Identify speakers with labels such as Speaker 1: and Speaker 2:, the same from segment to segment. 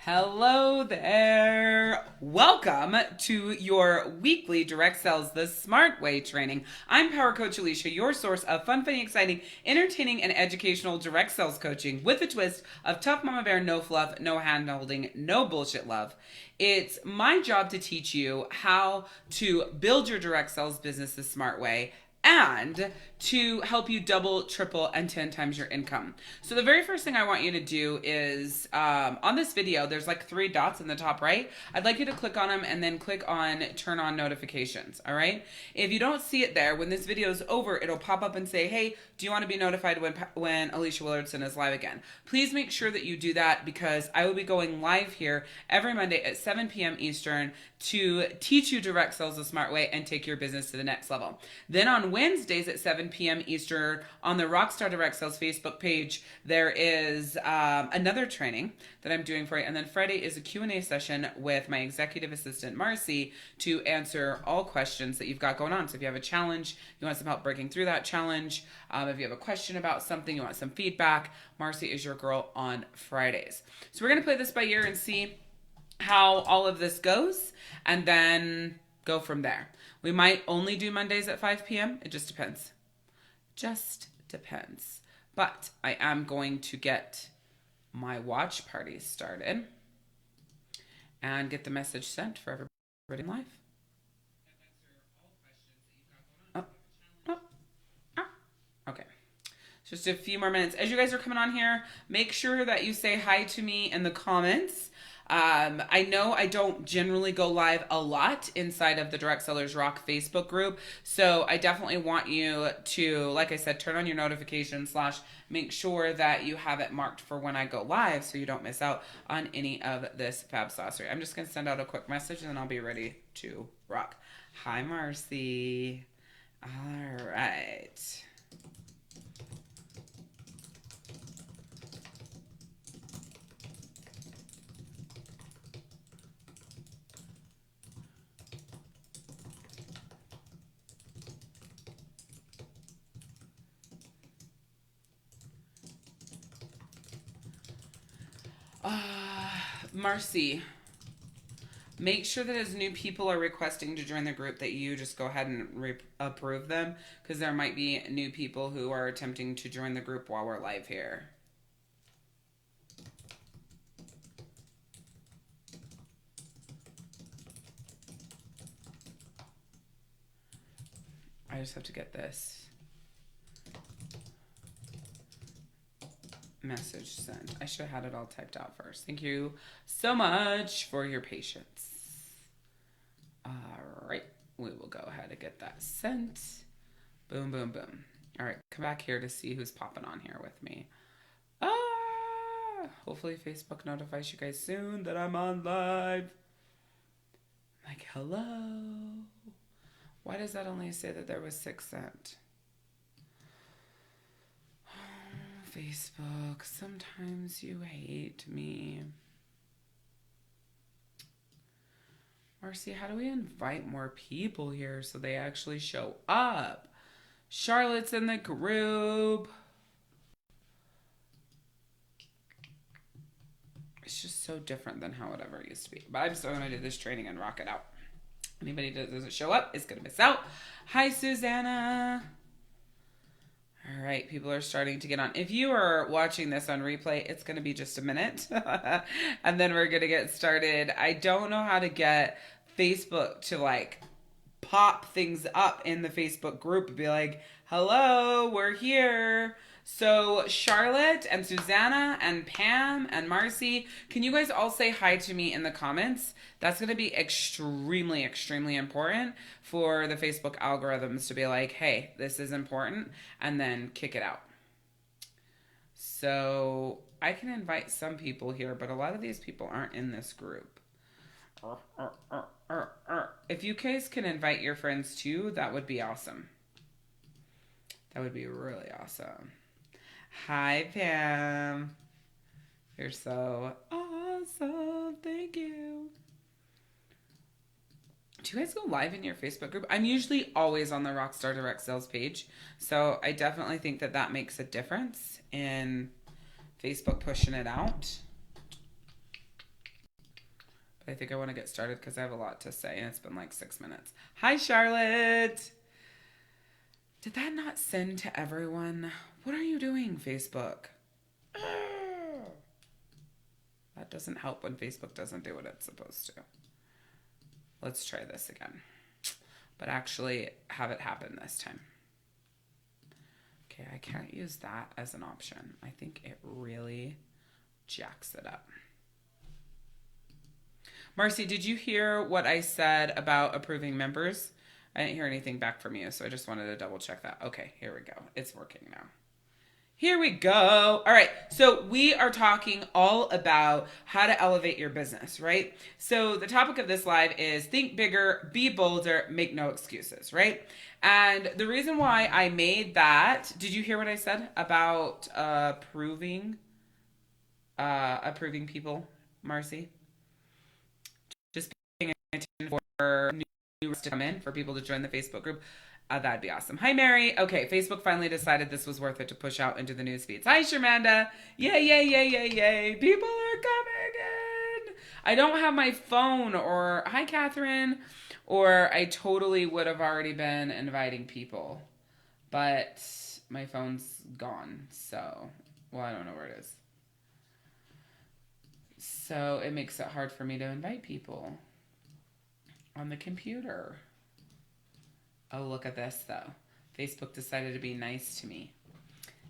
Speaker 1: Hello there. Welcome to your weekly Direct Sales the Smart Way training. I'm Power Coach Alishia, your source of fun, funny, exciting, entertaining, and educational direct sales coaching with a twist of tough mama bear, no fluff, no hand holding, no bullshit love. It's my job to teach you how to build your direct sales business the smart way and to help you double, triple, and 10 times your income. So the very first thing I want you to do is, on this video, there's like 3 dots in the top right. I'd like you to click on them and then click on turn on notifications, all right? If you don't see it there, when this video is over, it'll pop up and say, hey, do you want to be notified when Alishia Willardson is live again? Please make sure that you do that because I will be going live here every Monday at 7 p.m. Eastern to teach you direct sales the smart way and take your business to the next level. Then on Wednesdays at 7 p.m. Eastern on the Rockstar Direct Sales Facebook page, there is another training that I'm doing for you. And then Friday is a Q&A session with my executive assistant, Marcy, to answer all questions that you've got going on. So if you have a challenge, you want some help breaking through that challenge, if you have a question about something, you want some feedback, Marcy is your girl on Fridays. So we're going to play this by ear and see how all of this goes and then go from there. We might only do Mondays at 5 p.m. It just depends. Just depends. But I am going to get my watch party started and get the message sent for everybody in live. Oh, oh, oh. Okay. Just a few more minutes. As you guys are coming on here, make sure that you say hi to me in the comments. I know I don't generally go live a lot inside of the Direct Sellers Rock Facebook group, so I definitely want you to, like I said, turn on your notifications / make sure that you have it marked for when I go live so you don't miss out on any of this fab saucery. I'm just going to send out a quick message and then I'll be ready to rock. Hi, Marcy. All right. Marcy, make sure that as new people are requesting to join the group that you just go ahead and approve them because there might be new people who are attempting to join the group while we're live here. I just have to get this message sent. I should have had it all typed out first. Thank you so much for your patience. All right, we will go ahead and get that sent. Boom, boom, boom. All right, come back here to see who's popping on here with me. Hopefully Facebook notifies you guys soon that I'm on live. Like, hello. Why does that only say that there was 6 sent? Facebook, sometimes you hate me. Marcy, how do we invite more people here so they actually show up? Charlotte's in the group. It's just so different than how it ever used to be. But I'm still going to do this training and rock it out. Anybody that doesn't show up is going to miss out. Hi, Susanna. All right, people are starting to get on. If you are watching this on replay, it's going to be just a minute. And then we're going to get started. I don't know how to get Facebook to like pop things up in the Facebook group and be like, hello, we're here. So Charlotte and Susanna and Pam and Marcy, can you guys all say hi to me in the comments? That's going to be extremely, extremely important for the Facebook algorithms to be like, hey, this is important, and then kick it out. So I can invite some people here, but a lot of these people aren't in this group. If you guys can invite your friends too, that would be awesome. That would be really awesome. Hi, Pam. You're so awesome. Thank you. Do you guys go live in your Facebook group? I'm usually always on the Rockstar Direct Sales page, so I definitely think that that makes a difference in Facebook pushing it out. But I think I want to get started because I have a lot to say and it's been like 6 minutes. Hi, Charlotte. Did that not send to everyone? What are you doing, Facebook? That doesn't help when Facebook doesn't do what it's supposed to. Let's try this again. But actually have it happen this time. Okay, I can't use that as an option. I think it really jacks it up. Marcy, did you hear what I said about approving members? I didn't hear anything back from you, so I just wanted to double check that. Okay, here we go. It's working now. Here we go. All right. So we are talking all about how to elevate your business, right? So the topic of this live is think bigger, be bolder, make no excuses, right? And the reason why I made that, did you hear what I said about approving people, Marcy? Just paying attention for new to come in, for people to join the Facebook group. That'd be awesome. Hi, Mary. Okay, Facebook finally decided this was worth it to push out into the news feeds. Hi, Shermanda. Yay, yay, yay, yay, yay. People are coming in. I don't have my phone or, hi, Catherine, or I totally would have already been inviting people, but my phone's gone. So, well, I don't know where it is. So it makes it hard for me to invite people on the computer. Oh, look at this, though. Facebook decided to be nice to me.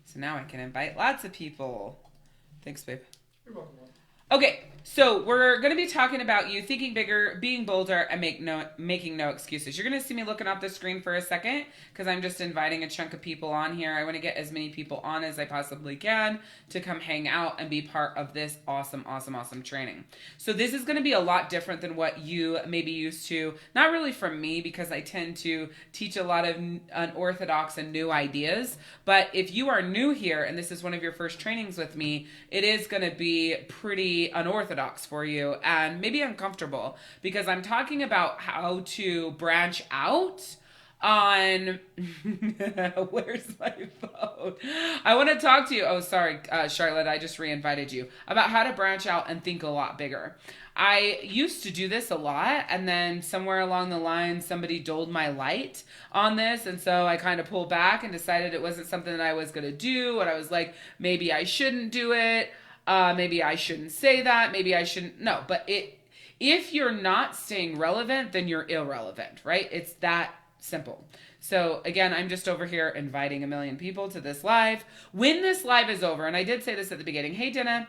Speaker 1: So now I can invite lots of people. Thanks, babe.
Speaker 2: You're welcome.
Speaker 1: Okay, so we're going to be talking about you thinking bigger, being bolder, and making no excuses. You're going to see me looking off the screen for a second because I'm just inviting a chunk of people on here. I want to get as many people on as I possibly can to come hang out and be part of this awesome, awesome, awesome training. So this is going to be a lot different than what you may be used to. Not really from me because I tend to teach a lot of unorthodox and new ideas. But if you are new here and this is one of your first trainings with me, it is going to be pretty unorthodox for you and maybe uncomfortable because I'm talking about how to branch out on where's my phone? I want to talk to you. Oh, sorry, Charlotte, I just re-invited you about how to branch out and think a lot bigger. I used to do this a lot, and then somewhere along the line, somebody doled my light on this, and so I kind of pulled back and decided it wasn't something that I was going to do, and I was like, maybe I shouldn't do it. Maybe I shouldn't say that. Maybe I shouldn't. No, but if you're not staying relevant, then you're irrelevant, right? It's that simple. So again, I'm just over here inviting a million people to this live. When this live is over, and I did say this at the beginning, hey, Dina.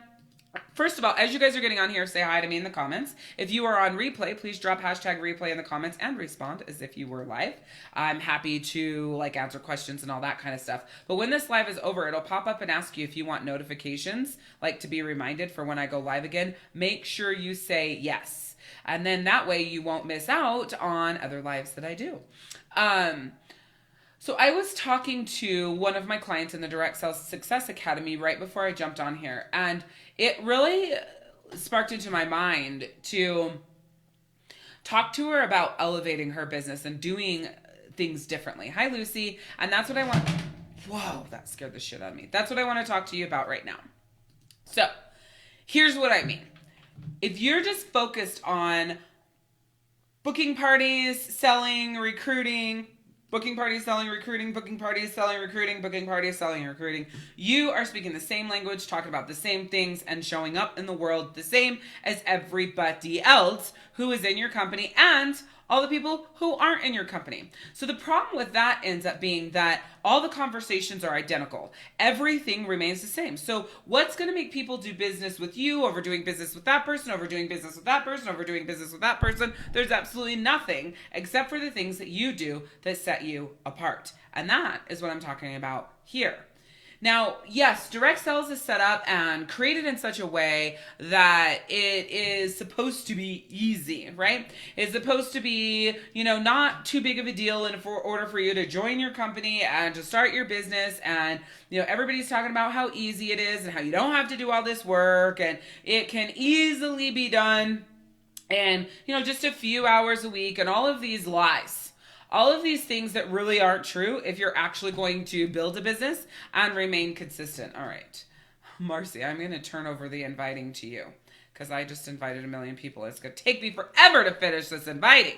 Speaker 1: First of all, as you guys are getting on here, say hi to me in the comments. If you are on replay, please drop hashtag replay in the comments and respond as if you were live. I'm happy to answer questions and all that kind of stuff. But when this live is over, it'll pop up and ask you if you want notifications, like to be reminded for when I go live again. Make sure you say yes. And then that way you won't miss out on other lives that I do. So I was talking to one of my clients in the Direct Sales Success Academy right before I jumped on here, and it really sparked into my mind to talk to her about elevating her business and doing things differently. Hi, Lucy. And that's what I want. Whoa, that scared the shit out of me. That's what I want to talk to you about right now. So here's what I mean. If you're just focused on booking parties, selling, recruiting, booking parties, selling, recruiting, booking parties, selling, recruiting, booking parties, selling, recruiting. You are speaking the same language, talking about the same things, and showing up in the world the same as everybody else who is in your company and all the people who aren't in your company. So the problem with that ends up being that all the conversations are identical. Everything remains the same. So what's going to make people do business with you over doing business with that person, over doing business with that person, over doing business with that person? There's absolutely nothing except for the things that you do that set you apart. And that is what I'm talking about here. Now, yes, direct sales is set up and created in such a way that it is supposed to be easy, right? It's supposed to be, not too big of a deal in order for you to join your company and to start your business. And, everybody's talking about how easy it is and how you don't have to do all this work and it can easily be done in, just a few hours a week and all of these lies. All of these things that really aren't true if you're actually going to build a business and remain consistent. All right, Marcy, I'm going to turn over the inviting to you because I just invited a million people. It's going to take me forever to finish this inviting.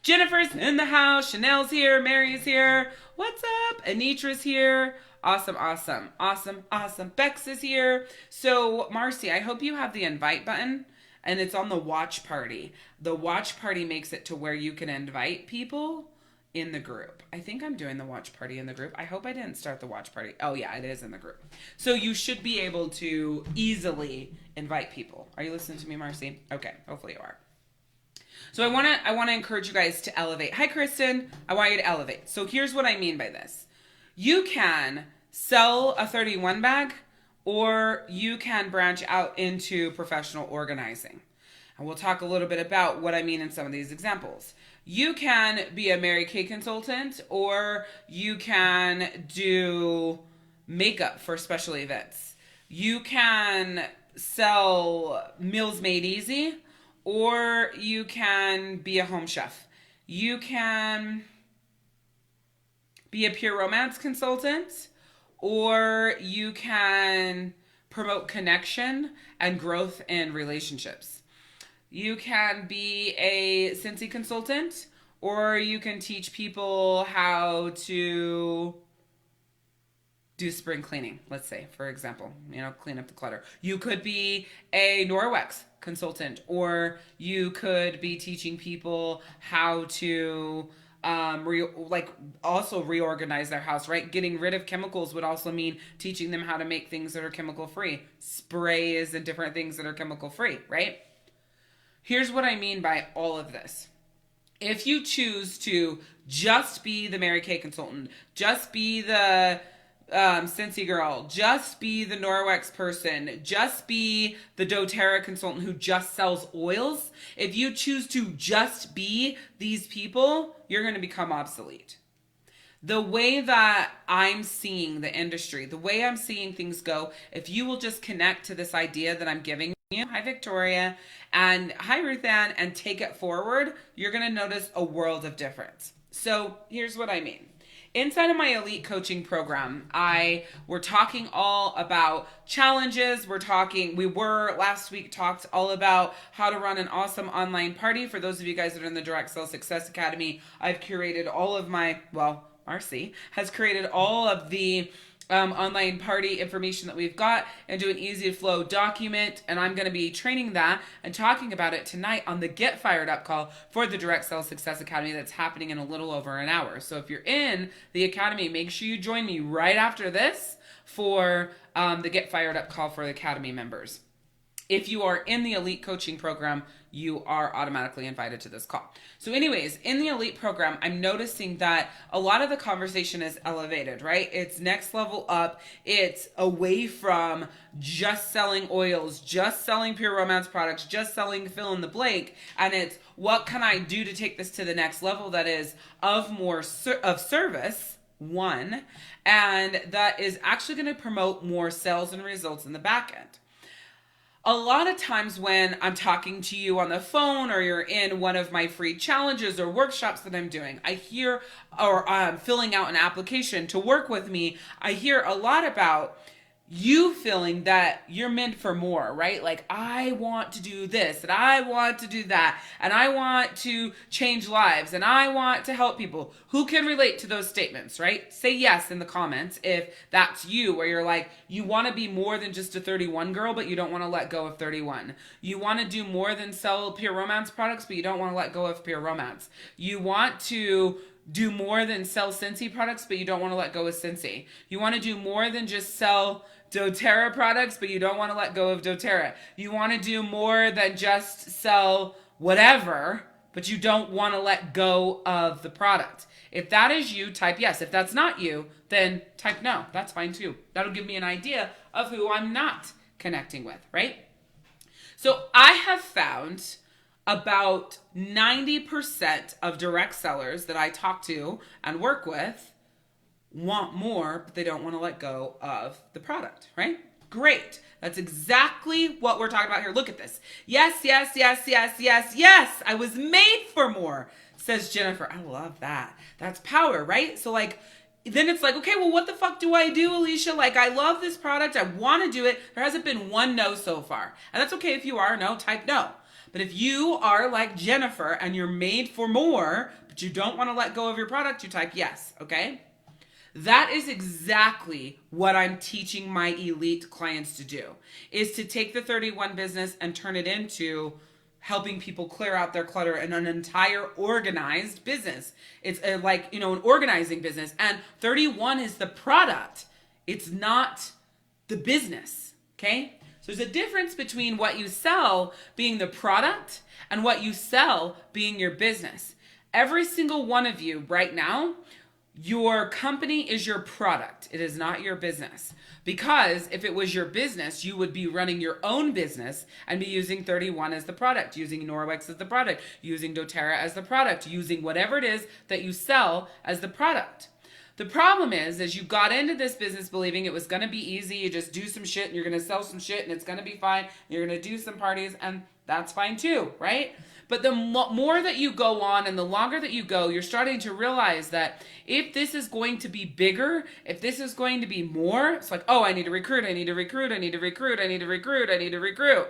Speaker 1: Jennifer's in the house. Chanel's here. Mary's here. What's up? Anitra's here. Awesome, awesome, awesome, awesome. Bex is here. So, Marcy, I hope you have the invite button, and it's on the watch party. The watch party makes it to where you can invite people in the group. I think I'm doing the watch party in the group. I hope I didn't start the watch party. Oh yeah, it is in the group. So you should be able to easily invite people. Are you listening to me, Marcy? Okay, hopefully you are. So I want to encourage you guys to elevate. Hi, Kristen. I want you to elevate. So here's what I mean by this. You can sell a 31 bag, or you can branch out into professional organizing. And we'll talk a little bit about what I mean in some of these examples. You can be a Mary Kay consultant, or you can do makeup for special events. You can sell Meals Made Easy, or you can be a home chef. You can be a pure romance consultant, or you can promote connection and growth in relationships. You can be a Scentsy consultant, or you can teach people how to do spring cleaning, let's say, for example, clean up the clutter. You could be a Norwex consultant, or you could be teaching people how to also reorganize their house, right? Getting rid of chemicals would also mean teaching them how to make things that are chemical free, sprays and different things that are chemical free, right? Here's what I mean by all of this. If you choose to just be the Mary Kay consultant, just be the Scentsy girl, just be the Norwex person, just be the doTERRA consultant who just sells oils, if you choose to just be these people, you're going to become obsolete. The way that I'm seeing the industry, the way I'm seeing things go, if you will just connect to this idea that I'm giving you, hi Victoria, and hi Ruth Ann, and take it forward, you're going to notice a world of difference. So here's what I mean. Inside of my elite coaching program, we're talking all about challenges. We were last week talked all about how to run an awesome online party. For those of you guys that are in the Direct Sales Success Academy, I've curated all of Marcy has created all of the online party information that we've got into an easy to flow document, and I'm going to be training that and talking about it tonight on the Get Fired Up call for the Direct Sales Success Academy that's happening in a little over an hour. So if you're in the Academy, make sure you join me right after this for the Get Fired Up call for the Academy members. If you are in the Elite Coaching Program, you are automatically invited to this call. So anyways, in the Elite Program, I'm noticing that a lot of the conversation is elevated, right? It's next level up. It's away from just selling oils, just selling pure romance products, just selling fill in the blank. And it's what can I do to take this to the next level that is of more of service, one, and that is actually going to promote more sales and results in the back end. A lot of times when I'm talking to you on the phone, or you're in one of my free challenges or workshops that I'm doing, I hear, or I'm filling out an application to work with me, I hear a lot about you feeling that you're meant for more, right? Like, I want to do this, and I want to do that, and I want to change lives, and I want to help people. Who can relate to those statements, right? Say yes in the comments if that's you, where you're like, you want to be more than just a 31 girl, but you don't want to let go of 31. You want to do more than sell pure romance products, but you don't want to let go of pure romance. You want to do more than sell Scentsy products, but you don't want to let go of Scentsy. You want to do more than just sell doTERRA products, but you don't want to let go of doTERRA. You want to do more than just sell whatever, but you don't want to let go of the product. If that is you, type yes. If that's not you, then type no. That's fine too. That'll give me an idea of who I'm not connecting with, right? So I have found about 90% of direct sellers that I talk to and work with want more, but they don't want to let go of the product, right? Great. That's exactly what we're talking about here. Look at this. Yes, yes, yes, yes, yes, yes. I was made for more, says Jennifer. I love that. That's power, right? So like, then it's like, okay, well, what the fuck do I do, Alishia? Like, I love this product. I want to do it. There hasn't been one no so far. And that's okay if you are. No, type no. But if you are like Jennifer and you're made for more, but you don't want to let go of your product, you type yes, okay? That is exactly what I'm teaching my elite clients to do, is to take the 31 business and turn it into helping people clear out their clutter in an entire organized business. It's like, an organizing business. And 31 is the product. It's not the business, okay? So there's a difference between what you sell being the product and what you sell being your business. Every single one of you right now, your company is your product. It is not your business. Because if it was your business, you would be running your own business and be using 31 as the product, using Norwex as the product, using doTERRA as the product, using whatever it is that you sell as the product. The problem is you got into this business believing it was going to be easy. You just do some shit and you're going to sell some shit and it's going to be fine. You're going to do some parties and that's fine too, right? But the more that you go on and the longer that you go, you're starting to realize that if this is going to be bigger, if this is going to be more, it's like, oh, I need to recruit, I need to recruit, I need to recruit, I need to recruit, I need to recruit.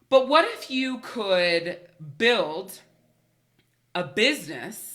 Speaker 1: But what if you could build a business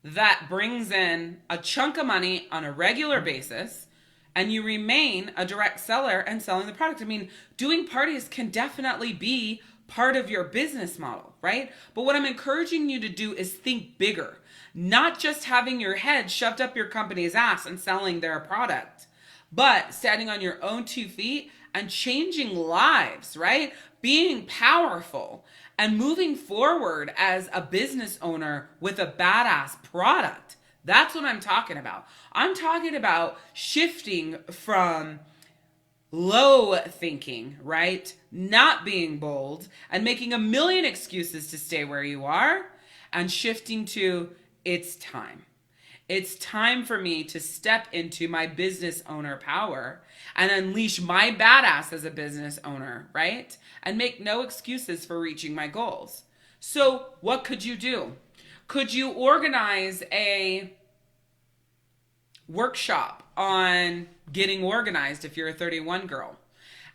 Speaker 1: that brings in a chunk of money on a regular basis and you remain a direct seller and selling the product? I mean, doing parties can definitely be part of your business model, right? But what I'm encouraging you to do is think bigger, not just having your head shoved up your company's ass and selling their product, but standing on your own 2 feet and changing lives, right? Being powerful and moving forward as a business owner with a badass product. That's what I'm talking about. I'm talking about shifting from low thinking, right? Not being bold and making a million excuses to stay where you are, and shifting to it's time. It's time for me to step into my business owner power and unleash my badass as a business owner, right? And make no excuses for reaching my goals. So what could you do? Could you organize a workshop on getting organized if you're a 31 girl?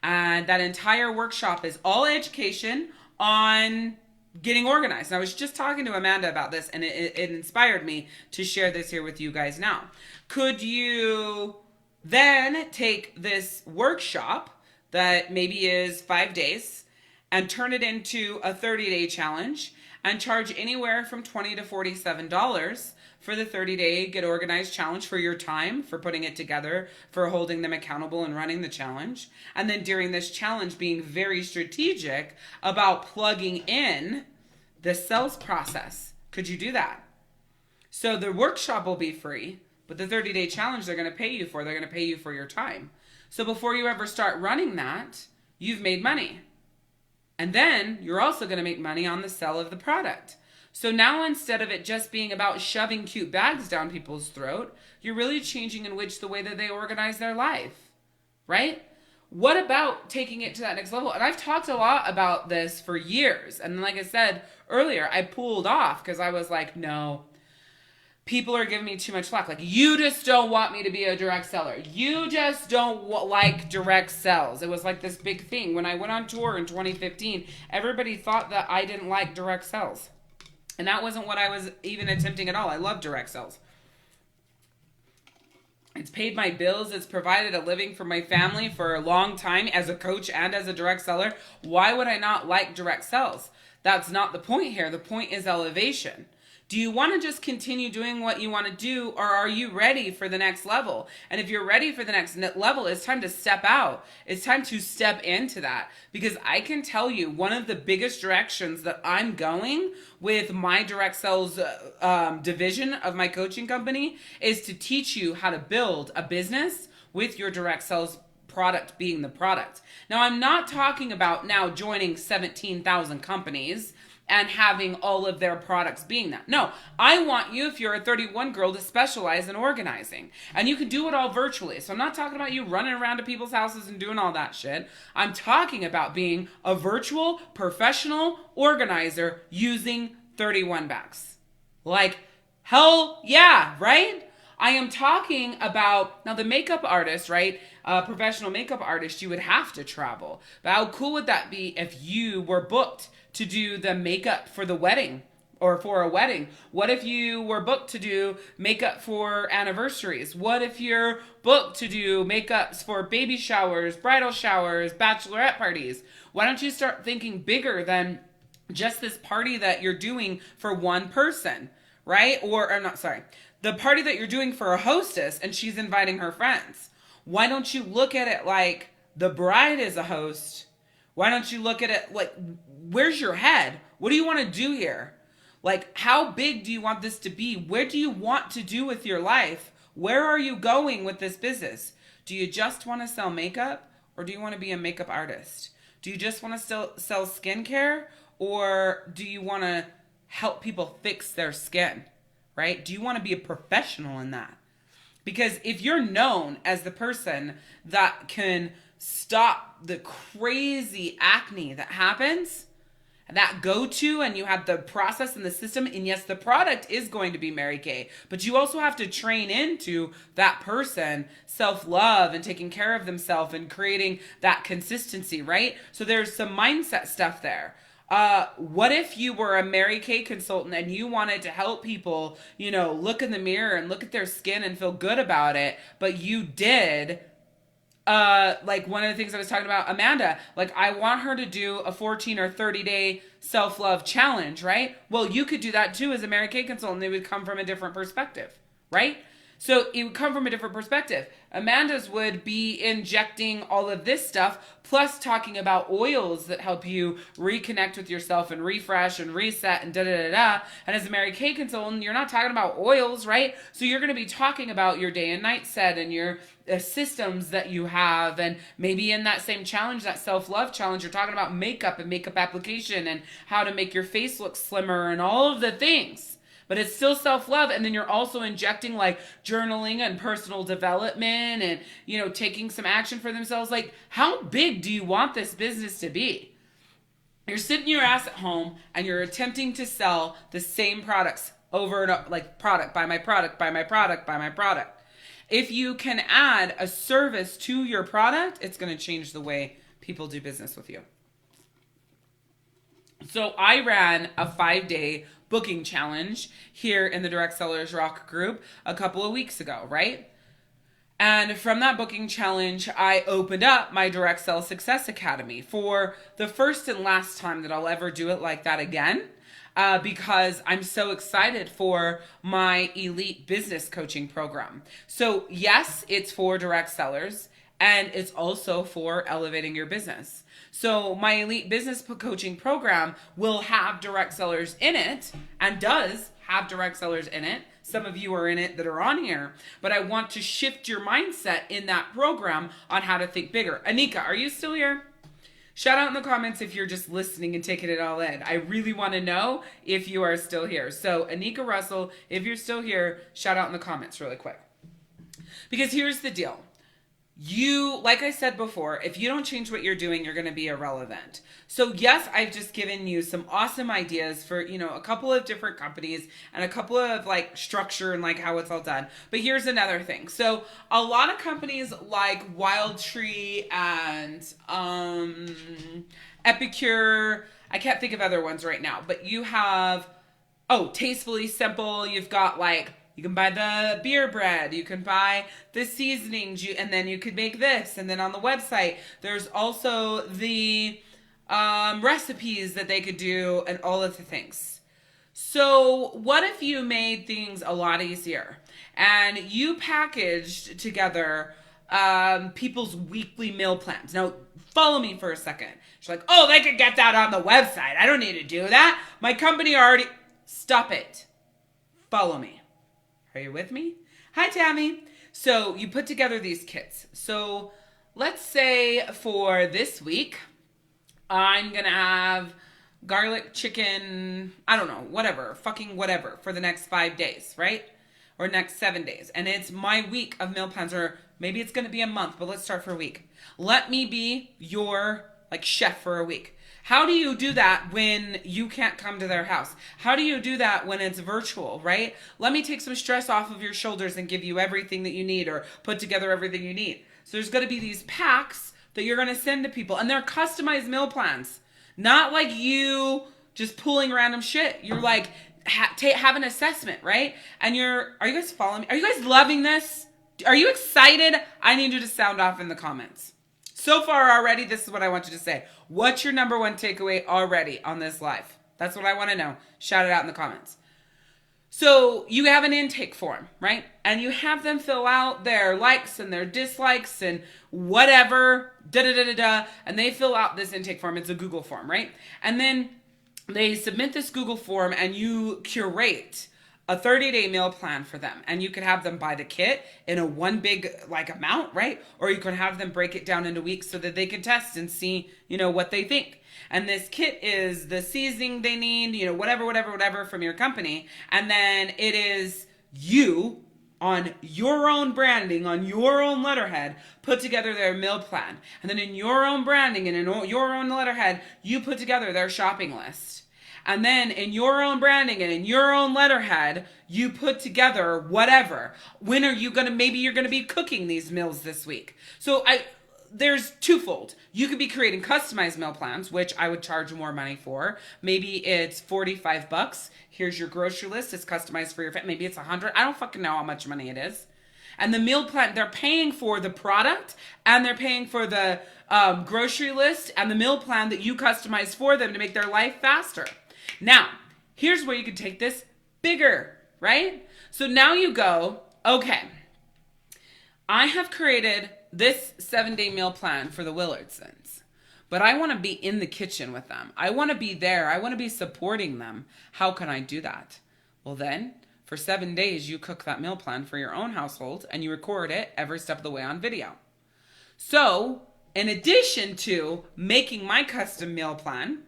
Speaker 1: And that entire workshop is all education on getting organized. And I was just talking to Amanda about this and it inspired me to share this here with you guys now. Could you then take this workshop that maybe is 5 days and turn it into a 30-day challenge and charge anywhere from $20 to $47 for the 30-day Get Organized challenge, for your time, for putting it together, for holding them accountable and running the challenge. And then during this challenge, being very strategic about plugging in the sales process. Could you do that? So the workshop will be free, but the 30-day challenge they're going to pay you for. They're going to pay you for your time. So before you ever start running that, you've made money. And then you're also going to make money on the sale of the product. So now instead of it just being about shoving cute bags down people's throat, you're really changing in which the way that they organize their life, right? What about taking it to that next level? And I've talked a lot about this for years. And like I said earlier, I pulled off because I was like, no, people are giving me too much slack. Like, you just don't want me to be a direct seller. You just don't like direct sales. It was like this big thing. When I went on tour in 2015, everybody thought that I didn't like direct sales. And that wasn't what I was even attempting at all. I love direct sales. It's paid my bills. It's provided a living for my family for a long time as a coach and as a direct seller. Why would I not like direct sales? That's not the point here. The point is elevation. Do you want to just continue doing what you want to do, or are you ready for the next level? And if you're ready for the next level, it's time to step out. It's time to step into that. Because I can tell you, one of the biggest directions that I'm going with my direct sales division of my coaching company is to teach you how to build a business with your direct sales product being the product. Now, I'm not talking about now joining 17,000 companies and having all of their products being that. No, I want you, if you're a 31 girl, to specialize in organizing. And you can do it all virtually. So I'm not talking about you running around to people's houses and doing all that shit. I'm talking about being a virtual professional organizer using 31 bags. Like, Hell yeah, right? I am talking about, now the makeup artist, right? Professional makeup artist, you would have to travel. But how cool would that be if you were booked to do the makeup for the wedding or for a wedding? What if you were booked to do makeup for anniversaries? What if you're booked to do makeups for baby showers, bridal showers, bachelorette parties? Why don't you start thinking bigger than just this party that you're doing for one person, right? Or not, sorry, the party that you're doing for a hostess and she's inviting her friends. Why don't you look at it like the bride is a host? Why don't you look at it like, where's your head? What do you want to do here? Like, how big do you want this to be? Where do you want to do with your life? Where are you going with this business? Do you just want to sell makeup, or do you want to be a makeup artist? Do you just want to sell skincare, or do you want to help people fix their skin, right? Do you want to be a professional in that? Because if you're known as the person that can stop the crazy acne that happens, that go-to, and you have the process and the system, and yes, the product is going to be Mary Kay, but you also have to train into that person self-love and taking care of themselves and creating that consistency, right? So there's some mindset stuff there. What if you were a Mary Kay consultant and you wanted to help people, look in the mirror and look at their skin and feel good about it, but you did, like one of the things I was talking about, Amanda, like I want her to do a 14 or 30-day self-love challenge, right? Well, you could do that too as a Mary Kay consultant. It would come from a different perspective, right? So it would come from a different perspective. Amanda's would be injecting all of this stuff, plus talking about oils that help you reconnect with yourself and refresh and reset and da-da-da-da. And as a Mary Kay consultant, you're not talking about oils, right? So you're going to be talking about your day and night set and your systems that you have. And maybe in that same challenge, that self-love challenge, you're talking about makeup and makeup application and how to make your face look slimmer and all of the things. But it's still self-love, and then you're also injecting like journaling and personal development and, taking some action for themselves. Like, how big do you want this business to be? You're sitting your ass at home and you're attempting to sell the same products over and over, like product, buy my product, buy my product, buy my product. If you can add a service to your product, it's going to change the way people do business with you. So I ran a 5-day booking challenge here in the Direct Sellers Rock group a couple of weeks ago, right? And from that booking challenge, I opened up my Direct Sell Success Academy for the first and last time that I'll ever do it like that again, because I'm so excited for my elite business coaching program. So yes, it's for direct sellers, and it's also for elevating your business. So my elite business coaching program will have direct sellers in it, and does have direct sellers in it. Some of you are in it that are on here, but I want to shift your mindset in that program on how to think bigger. Anika, are you still here? Shout out in the comments if you're just listening and taking it all in. I really want to know if you are still here. So Anika Russell, if you're still here, shout out in the comments really quick. Because here's the deal. You, like I said before, if you don't change what you're doing, you're going to be irrelevant. So yes, I've just given you some awesome ideas for, a couple of different companies and a couple of like structure and like how it's all done. But here's another thing. So a lot of companies like Wild Tree and Epicure, I can't think of other ones right now, but you have, Tastefully Simple. You've got like, you can buy the beer bread, you can buy the seasonings, and then you could make this. And then on the website, there's also the recipes that they could do and all of the things. So what if you made things a lot easier and you packaged together people's weekly meal plans? Now, follow me for a second. She's like, they could get that on the website. I don't need to do that. My company already... Stop it. Follow me. Are you with me? Hi, Tammy. So you put together these kits. So let's say for this week, I'm going to have garlic chicken, I don't know, whatever for the next 5 days, right? Or next 7 days. And it's my week of meal plans, or maybe it's going to be a month, but let's start for a week. Let me be your chef for a week. How do you do that when you can't come to their house? How do you do that when it's virtual, right? Let me take some stress off of your shoulders and give you everything that you need, or put together everything you need. So there's going to be these packs that you're going to send to people, and they're customized meal plans. Not like you just pulling random shit. You're like, have an assessment, right? And are you guys following me? Are you guys loving this? Are you excited? I need you to sound off in the comments. So far already, this is what I want you to say. What's your number one takeaway already on this live? That's what I want to know. Shout it out in the comments. So you have an intake form, right? And you have them fill out their likes and their dislikes and whatever, and they fill out this intake form. It's a Google form, right? And then they submit this Google form, and you curate a 30-day meal plan for them. And you could have them buy the kit in a one big amount, right? Or you can have them break it down into weeks so that they can test and see, what they think. And this kit is the seasoning they need, whatever from your company. And then it is you on your own branding, on your own letterhead, put together their meal plan. And then in your own branding and in your own letterhead, you put together their shopping list. And then in your own branding and in your own letterhead, you put together whatever. When are you maybe you're going to be cooking these meals this week. So there's twofold. You could be creating customized meal plans, which I would charge more money for. Maybe it's $45. Here's your grocery list. It's customized for your family. Maybe it's $100. I don't fucking know how much money it is. And the meal plan, they're paying for the product, and they're paying for the grocery list and the meal plan that you customize for them to make their life faster. Now, here's where you can take this bigger, right? So now you go, okay, I have created this 7-day meal plan for the Willardsons, but I want to be in the kitchen with them. I want to be there. I want to be supporting them. How can I do that? Well, then for 7 days, you cook that meal plan for your own household, and you record it every step of the way on video. So in addition to making my custom meal plan,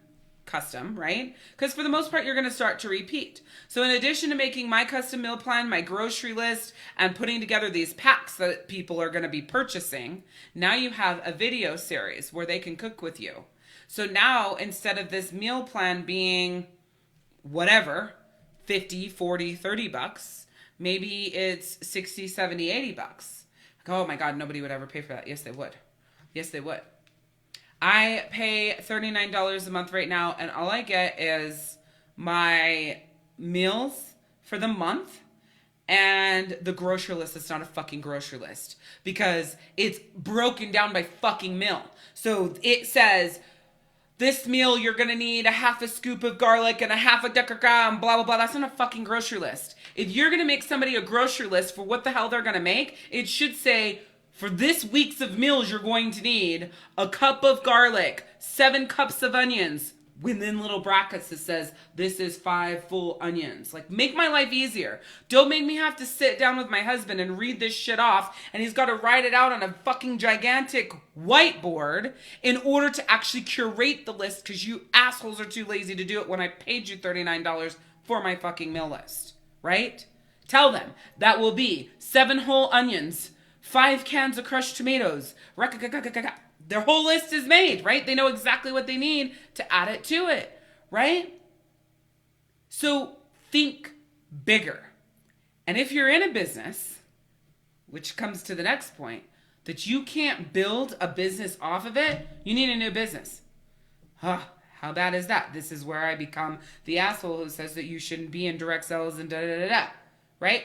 Speaker 1: right? Because for the most part, you're going to start to repeat. So in addition to making my custom meal plan, my grocery list, and putting together these packs that people are going to be purchasing, now you have a video series where they can cook with you. So now, instead of this meal plan being whatever, 50, 40, 30 bucks, maybe it's 60, 70, 80 bucks. Oh my God, nobody would ever pay for that. Yes, they would. Yes, they would. I pay $39 a month right now, and all I get is my meals for the month and the grocery list. It's not a fucking grocery list because it's broken down by fucking meal. So it says, this meal, you're going to need a half a scoop of garlic and a half a decagram, blah, blah, blah. That's not a fucking grocery list. If you're going to make somebody a grocery list for what the hell they're going to make, it should say, for this week's of meals, you're going to need a cup of garlic, 7 cups of onions. Within little brackets, it says, this is 5 full onions. Like, make my life easier. Don't make me have to sit down with my husband and read this shit off, and he's got to write it out on a fucking gigantic whiteboard in order to actually curate the list, because you assholes are too lazy to do it when I paid you $39 for my fucking meal list, right? Tell them that will be 7 whole onions, 5 cans of crushed tomatoes. Their whole list is made, right? They know exactly what they need to add it to it, right? So think bigger. And if you're in a business, which comes to the next point, that you can't build a business off of it, you need a new business. How bad is that? This is where I become the asshole who says that you shouldn't be in direct sales and right?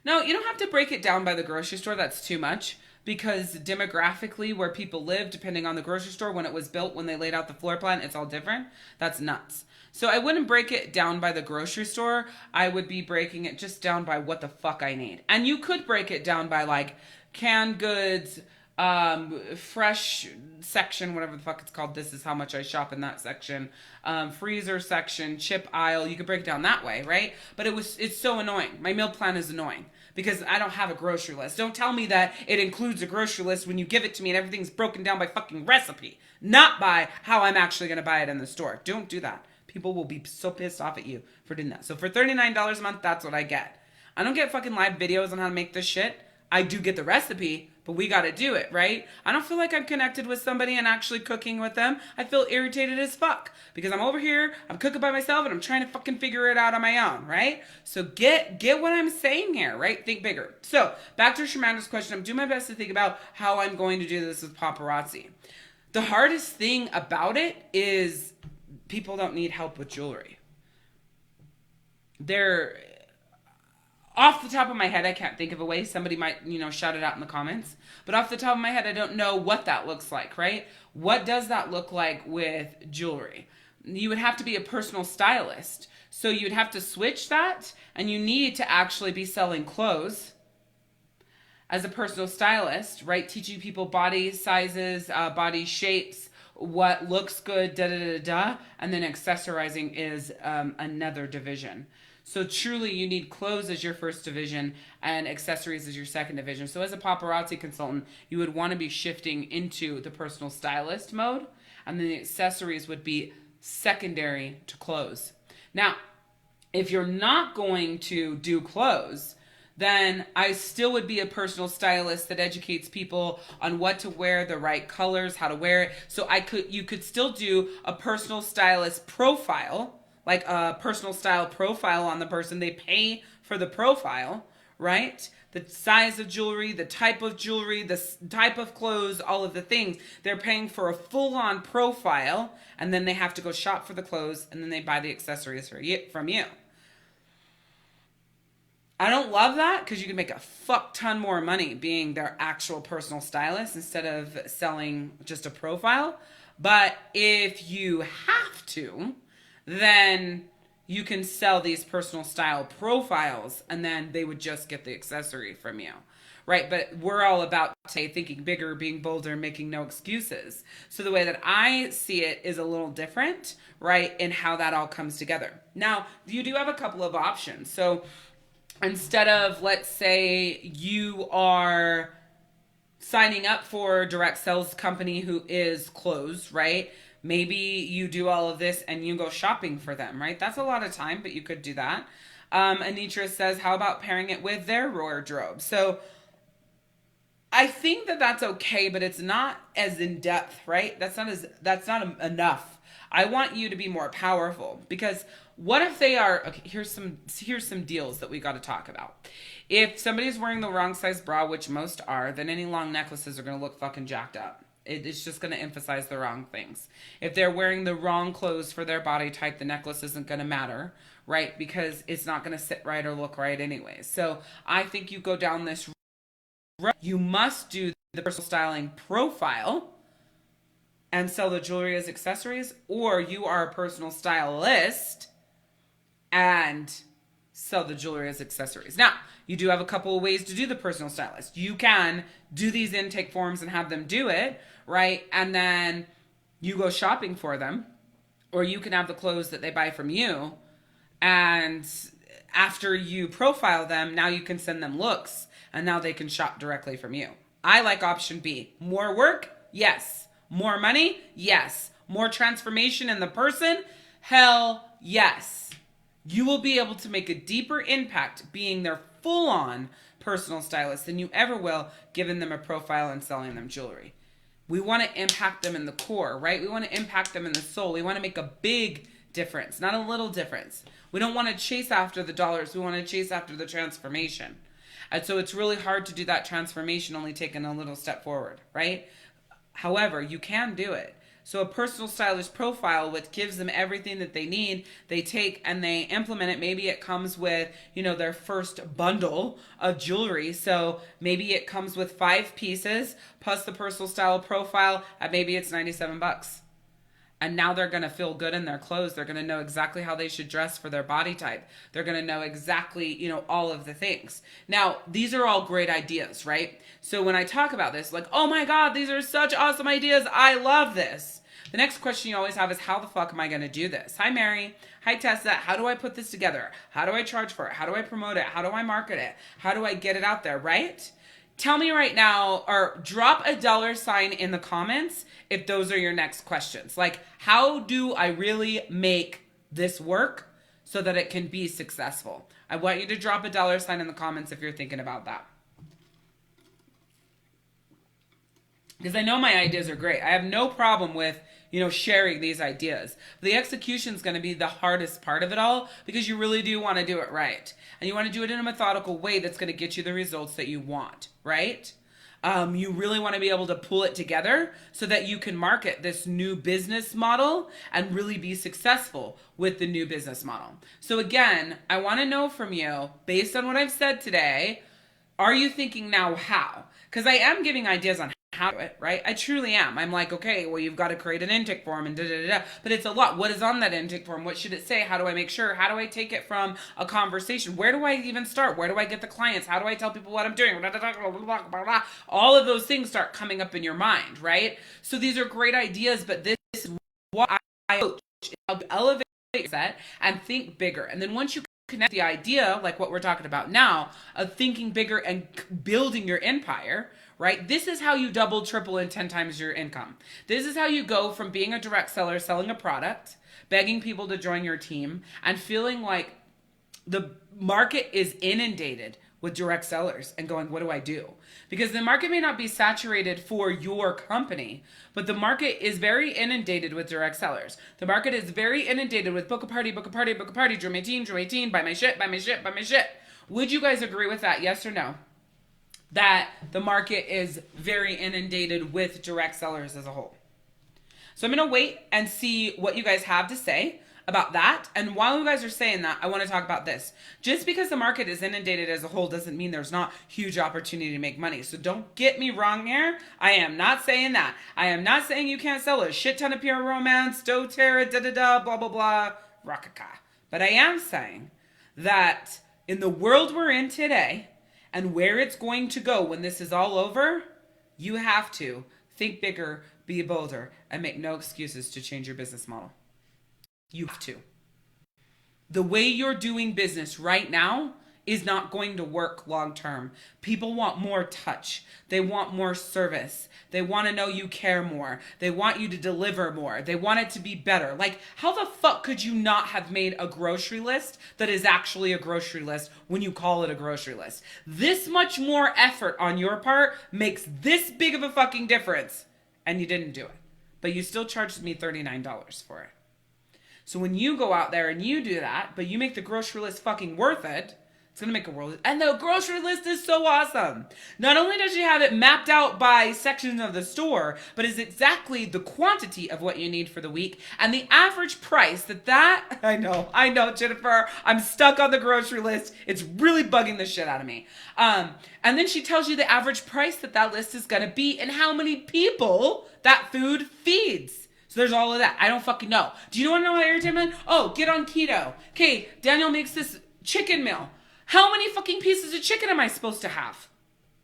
Speaker 1: No, you don't have to break it down by the grocery store. That's too much, because demographically where people live, depending on the grocery store, when it was built, when they laid out the floor plan, it's all different. That's nuts. So I wouldn't break it down by the grocery store. I would be breaking it just down by what the fuck I need. And you could break it down by like canned goods, fresh section, whatever the fuck it's called. This is how much I shop in that section. Freezer section, chip aisle. You could break it down that way, right? But it's so annoying. My meal plan is annoying because I don't have a grocery list. Don't tell me that it includes a grocery list when you give it to me and everything's broken down by fucking recipe, not by how I'm actually going to buy it in the store. Don't do that. People will be so pissed off at you for doing that. So for $39 a month, that's what I get. I don't get fucking live videos on how to make this shit. I do get the recipe, but we got to do it, right? I don't feel like I'm connected with somebody and actually cooking with them. I feel irritated as fuck because I'm over here, I'm cooking by myself and I'm trying to fucking figure it out on my own, right? So get what I'm saying here, right? Think bigger. So back to Shamanda's question. I'm doing my best to think about how I'm going to do this with paparazzi. The hardest thing about it is people don't need help with jewelry. They're off the top of my head, I can't think of a way. Somebody might, shout it out in the comments. But off the top of my head, I don't know what that looks like, right? What does that look like with jewelry? You would have to be a personal stylist. So you'd have to switch that, and you need to actually be selling clothes as a personal stylist, right? Teaching people body sizes, body shapes, what looks good, da-da-da-da. And then accessorizing is another division. So truly you need clothes as your first division and accessories as your second division. So as a paparazzi consultant, you would want to be shifting into the personal stylist mode, and then the accessories would be secondary to clothes. Now, if you're not going to do clothes, then I still would be a personal stylist that educates people on what to wear, the right colors, how to wear it. So you could still do a personal stylist profile, like a personal style profile on the person. They pay for the profile, right? The size of jewelry, the type of jewelry, the type of clothes, all of the things. They're paying for a full-on profile, and then they have to go shop for the clothes, and then they buy the accessories from you. I don't love that because you can make a fuck ton more money being their actual personal stylist instead of selling just a profile. But if you have to, then you can sell these personal style profiles, and then they would just get the accessory from you, right? But we're all about, say, thinking bigger, being bolder, making no excuses. So the way that I see it is a little different, right, in how that all comes together. Now, you do have a couple of options. So instead of, let's say, you are signing up for a direct sales company who is closed, right? Maybe you do all of this and you go shopping for them, right? That's a lot of time, but you could do that. Anitra says, how about pairing it with their wardrobe? So I think that that's okay, but it's not as in depth, right? That's not enough. I want you to be more powerful, because what if they are, okay, here's some deals that we got to talk about. If somebody's wearing the wrong size bra, which most are, then any long necklaces are going to look fucking jacked up. It's just going to emphasize the wrong things. If they're wearing the wrong clothes for their body type, the necklace isn't going to matter, right? Because it's not going to sit right or look right anyway. So I think you go down this road. You must do the personal styling profile and sell the jewelry as accessories, or you are a personal stylist and sell the jewelry as accessories. Now, you do have a couple of ways to do the personal stylist. You can do these intake forms and have them do it, right? And then you go shopping for them, or you can have the clothes that they buy from you. And after you profile them, now you can send them looks, and now they can shop directly from you. I like option B. More work? Yes. More money? Yes. More transformation in the person? Hell yes. You will be able to make a deeper impact being their full-on personal stylist than you ever will giving them a profile and selling them jewelry. We want to impact them in the core, right? We want to impact them in the soul. We want to make a big difference, not a little difference. We don't want to chase after the dollars. We want to chase after the transformation. And so it's really hard to do that transformation only taking a little step forward, right? However, you can do it. So a personal stylist profile, which gives them everything that they need, they take and they implement it. Maybe it comes with, their first bundle of jewelry. So maybe it comes with 5 pieces plus the personal style profile at maybe it's $97. And now they're going to feel good in their clothes. They're going to know exactly how they should dress for their body type. They're going to know exactly, all of the things. Now, these are all great ideas, right? So when I talk about this, like, oh my God, these are such awesome ideas. I love this. The next question you always have is, how the fuck am I going to do this? Hi, Mary. Hi, Tessa. How do I put this together? How do I charge for it? How do I promote it? How do I market it? How do I get it out there, right? Tell me right now, or drop a $sign in the comments if those are your next questions. Like, how do I really make this work so that it can be successful? I want you to drop a $sign in the comments if you're thinking about that. because I know my ideas are great. I have no problem with, sharing these ideas. The execution is going to be the hardest part of it all, because you really do want to do it right. And you want to do it in a methodical way that's going to get you the results that you want, right? You really want to be able to pull it together so that you can market this new business model and really be successful with the new business model. So again, I want to know from you, based on what I've said today, are you thinking now how? Because I am giving ideas on how to do it, right? I truly am. I'm like, okay, well, you've got to create an intake form and da-da-da-da. But it's a lot. What is on that intake form? What should it say? How do I make sure? How do I take it from a conversation? Where do I even start? Where do I get the clients? How do I tell people what I'm doing? All of those things start coming up in your mind, right? So these are great ideas, but this is what I coach. I'll elevate that and think bigger. And then once you connect the idea, like what we're talking about now, of thinking bigger and building your empire, right? This is how you double, triple, and 10 times your income. This is how you go from being a direct seller, selling a product, begging people to join your team, and feeling like the market is inundated with direct sellers and going, what do I do? Because the market may not be saturated for your company, but the market is very inundated with direct sellers. The market is very inundated with book a party, book a party, book a party, join my team, buy my shit, buy my shit, buy my shit. Would you guys agree with that? Yes or no? That the market is very inundated with direct sellers as a whole. So I'm going to wait and see what you guys have to say about that. And while you guys are saying that, I want to talk about this. Just because the market is inundated as a whole doesn't mean there's not huge opportunity to make money. So don't get me wrong here. I am not saying that. I am not saying you can't sell a shit ton of pure romance, doTERRA, da-da-da, blah, blah, blah, rockaka. But I am saying that in the world we're in today and where it's going to go when this is all over, you have to think bigger, be bolder, and make no excuses to change your business model. You have to. The way you're doing business right now is not going to work long term. People want more touch. They want more service. They want to know you care more. They want you to deliver more. They want it to be better. Like, how the fuck could you not have made a grocery list that is actually a grocery list when you call it a grocery list? This much more effort on your part makes this big of a fucking difference, and you didn't do it. But you still charged me $39 for it. So when you go out there and you do that, but you make the grocery list fucking worth it, it's going to make a world. And the grocery list is so awesome. Not only does she have it mapped out by sections of the store, but is exactly the quantity of what you need for the week and the average price I know, Jennifer, I'm stuck on the grocery list. It's really bugging the shit out of me. And then she tells you the average price that list is going to be and how many people that food feeds. So there's all of that. I don't fucking know. Do you want to know how irritating? Oh, get on keto. Okay, Daniel makes this chicken meal. How many fucking pieces of chicken am I supposed to have?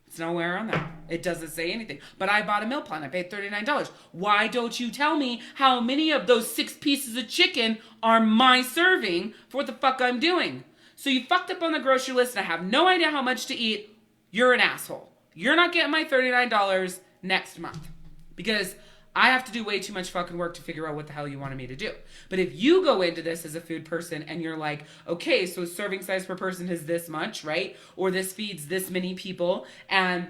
Speaker 1: It's nowhere on that. It doesn't say anything. But I bought a meal plan. I paid $39. Why don't you tell me how many of those 6 pieces of chicken are my serving for what the fuck I'm doing? So you fucked up on the grocery list and I have no idea how much to eat. You're an asshole. You're not getting my $39 next month. Because I have to do way too much fucking work to figure out what the hell you wanted me to do. But if you go into this as a food person and you're like, okay, so serving size per person is this much, right? Or this feeds this many people, and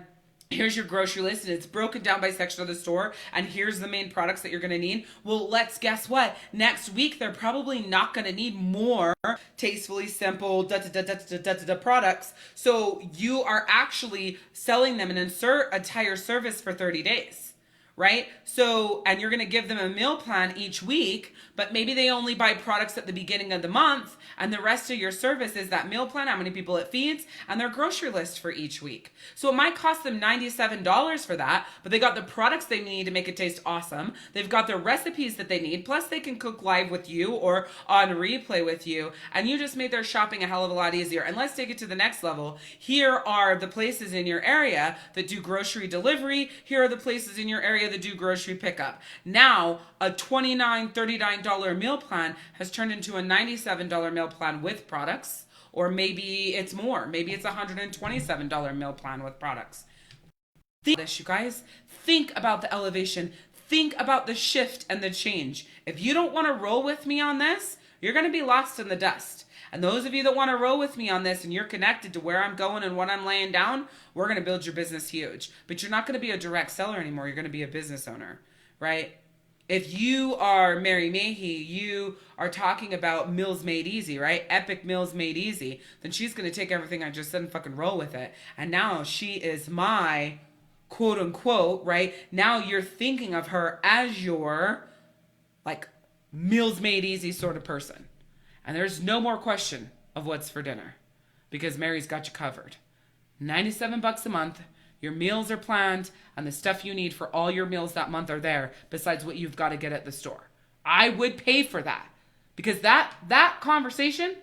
Speaker 1: here's your grocery list, and it's broken down by section of the store, and here's the main products that you're going to need. Well, let's guess what? Next week, they're probably not going to need more tastefully simple products. So you are actually selling them an entire service for 30 days. Right? So, and you're going to give them a meal plan each week, but maybe they only buy products at the beginning of the month, and the rest of your service is that meal plan, how many people it feeds, and their grocery list for each week. So it might cost them $97 for that, but they got the products they need to make it taste awesome. They've got the recipes that they need, plus they can cook live with you or on replay with you, and you just made their shopping a hell of a lot easier. And let's take it to the next level. Here are the places in your area that do grocery delivery. Here are the places in your area that do grocery pickup. Now, a $29, $39 meal plan has turned into a $97 meal plan with products, or maybe it's more. Maybe it's a $127 meal plan with products. Think about this, you guys. Think about the elevation. Think about the shift and the change. If you don't want to roll with me on this, you're going to be lost in the dust. And those of you that want to roll with me on this and you're connected to where I'm going and what I'm laying down, we're going to build your business huge. But you're not going to be a direct seller anymore. You're going to be a business owner, right? If you are Mary Mahey, you are talking about meals made easy, right? Epic meals made easy. Then she's going to take everything I just said and fucking roll with it. And now she is my quote unquote, right? Now you're thinking of her as your like meals made easy sort of person. And there's no more question of what's for dinner because Mary's got you covered. $97 a month. Your meals are planned and the stuff you need for all your meals that month are there besides what you've got to get at the store. I would pay for that because that conversation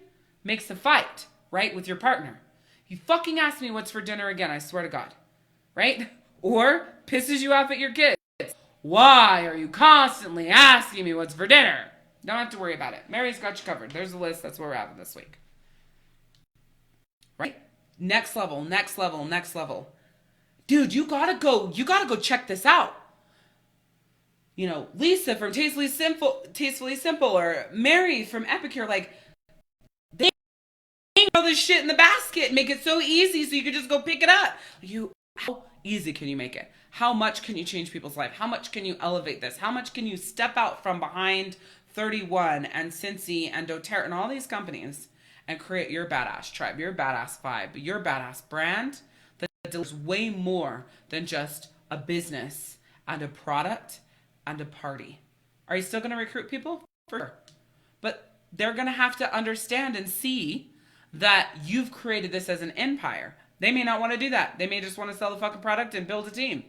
Speaker 1: makes a fight, right, with your partner. You fucking ask me what's for dinner again, I swear to God, right? Or pisses you off at your kids. Why are you constantly asking me what's for dinner? Don't have to worry about it. Mary's got you covered. There's a list. That's where we're at this week. Right? Next level, next level, next level. Dude, you gotta go check this out. You know, Lisa from Tastefully Simple, or Mary from Epicure, like, they throw this shit in the basket and make it so easy so you can just go pick it up. How easy can you make it? How much can you change people's life? How much can you elevate this? How much can you step out from behind 31 and Cincy and doTERRA and all these companies and create your badass tribe, your badass vibe, your badass brand that delivers way more than just a business and a product and a party? Are you still going to recruit people? For sure. But they're going to have to understand and see that you've created this as an empire. They may not want to do that. They may just want to sell the fucking product and build a team.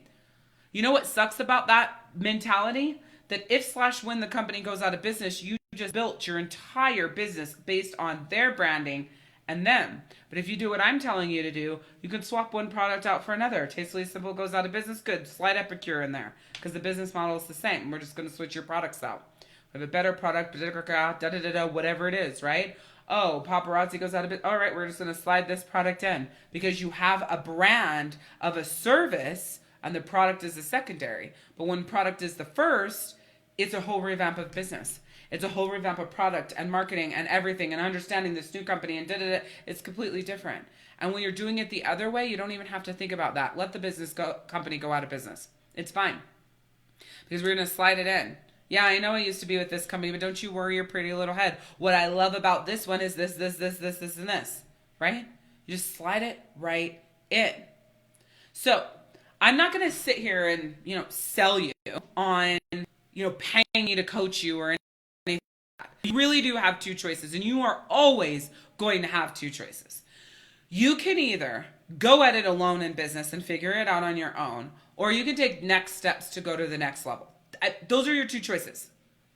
Speaker 1: You know what sucks about that mentality? That if/when the company goes out of business, you just built your entire business based on their branding and them. But if you do what I'm telling you to do, you can swap one product out for another. Tastefully Simple goes out of business, good. Slide Epicure in there because the business model is the same. We're just going to switch your products out. We have a better product, whatever it is, right? Oh, paparazzi goes out of business. All right, we're just going to slide this product in because you have a brand of a service and the product is the secondary. But when product is the first, it's a whole revamp of business. It's a whole revamp of product and marketing and everything and understanding this new company and It's completely different. And when you're doing it the other way, you don't even have to think about that. Let the company go out of business. It's fine. Because we're going to slide it in. Yeah, I know I used to be with this company, but don't you worry your pretty little head. What I love about this one is this, and this. Right? You just slide it right in. So I'm not going to sit here and, sell you on, paying you to coach you or anything like that. You really do have two choices, and you are always going to have two choices. You can either go at it alone in business and figure it out on your own, or you can take next steps to go to the next level. Those are your two choices.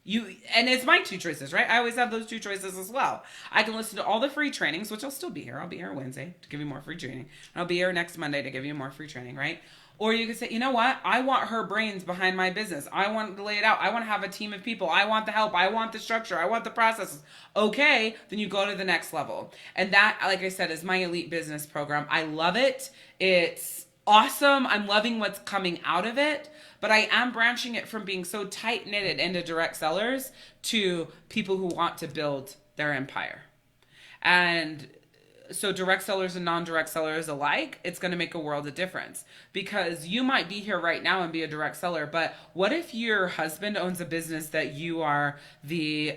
Speaker 1: And it's my two choices, right? I always have those two choices as well. I can listen to all the free trainings, which I'll still be here. I'll be here Wednesday to give you more free training. I'll be here next Monday to give you more free training, right? Or you can say, you know what? I want her brains behind my business. I want to lay it out. I want to have a team of people. I want the help. I want the structure. I want the processes. Okay, then you go to the next level. And that, like I said, is my elite business program. I love it. It's awesome. I'm loving what's coming out of it. But I am branching it from being so tight-knitted into direct sellers to people who want to build their empire. And so direct sellers and non-direct sellers alike, it's going to make a world of difference. Because you might be here right now and be a direct seller, but what if your husband owns a business that you are the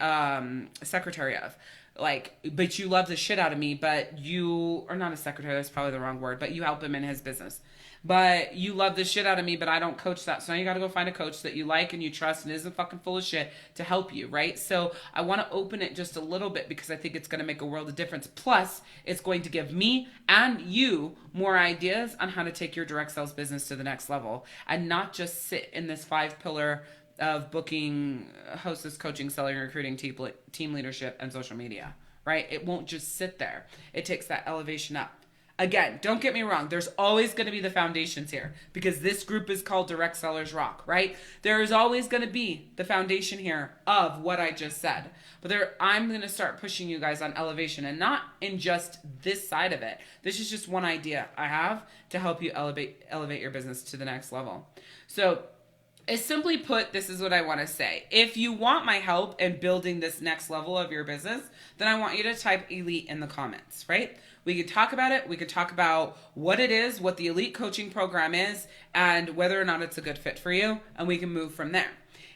Speaker 1: secretary of? But you love the shit out of me, but you are not a secretary, that's probably the wrong word, but you help him in his business. But you love the shit out of me, but I don't coach that. So now you got to go find a coach that you like and you trust and isn't fucking full of shit to help you, right? So I want to open it just a little bit because I think it's going to make a world of difference. Plus, it's going to give me and you more ideas on how to take your direct sales business to the next level and not just sit in this 5-pillar of booking, hostess, coaching, selling, recruiting, team leadership, and social media, right? It won't just sit there. It takes that elevation up. Again, don't get me wrong. There's always going to be the foundations here because this group is called Direct Sellers Rock, right? There is always going to be the foundation here of what I just said. But I'm going to start pushing you guys on elevation and not in just this side of it. This is just one idea I have to help you elevate your business to the next level. So is simply put, this is what I want to say. If you want my help in building this next level of your business, then I want you to type elite in the comments, right? We could talk about it. We could talk about what it is, what the elite coaching program is, and whether or not it's a good fit for you, and we can move from there.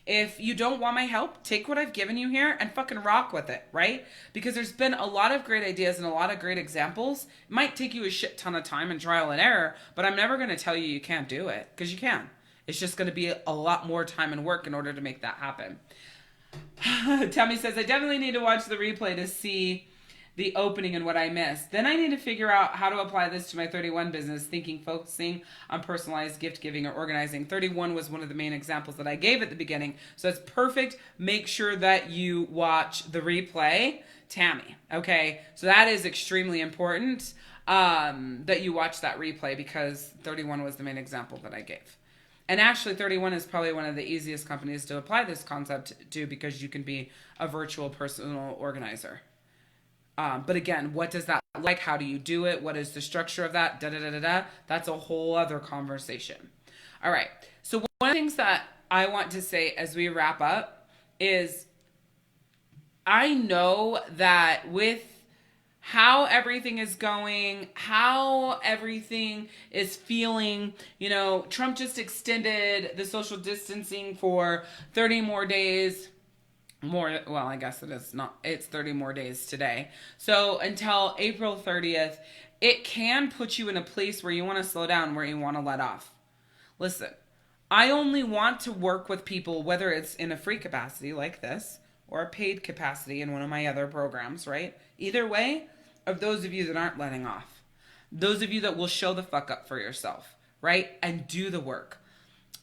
Speaker 1: If you don't want my help, take what I've given you here and fucking rock with it, right? Because there's been a lot of great ideas and a lot of great examples. It might take you a shit ton of time and trial and error, but I'm never going to tell you can't do it, because you can. It's just going to be a lot more time and work in order to make that happen. Tammy says, I definitely need to watch the replay to see the opening and what I missed. Then I need to figure out how to apply this to my 31 business, focusing on personalized gift giving or organizing. 31 was one of the main examples that I gave at the beginning. So it's perfect. Make sure that you watch the replay, Tammy. Okay. So that is extremely important, that you watch that replay, because 31 was the main example that I gave. And actually 31 is probably one of the easiest companies to apply this concept to, because you can be a virtual personal organizer. But again, what does that look like? How do you do it? What is the structure of that? That's a whole other conversation. All right. So one of the things that I want to say as we wrap up is, I know that with how everything is going, how everything is feeling, Trump just extended the social distancing for 30 more days. Well, I guess it is not. It's 30 more days today. So until April 30th, it can put you in a place where you want to slow down, where you want to let off. Listen, I only want to work with people, whether it's in a free capacity like this or a paid capacity in one of my other programs, right? Either way, of those of you that aren't letting off, those of you that will show the fuck up for yourself, right? And do the work.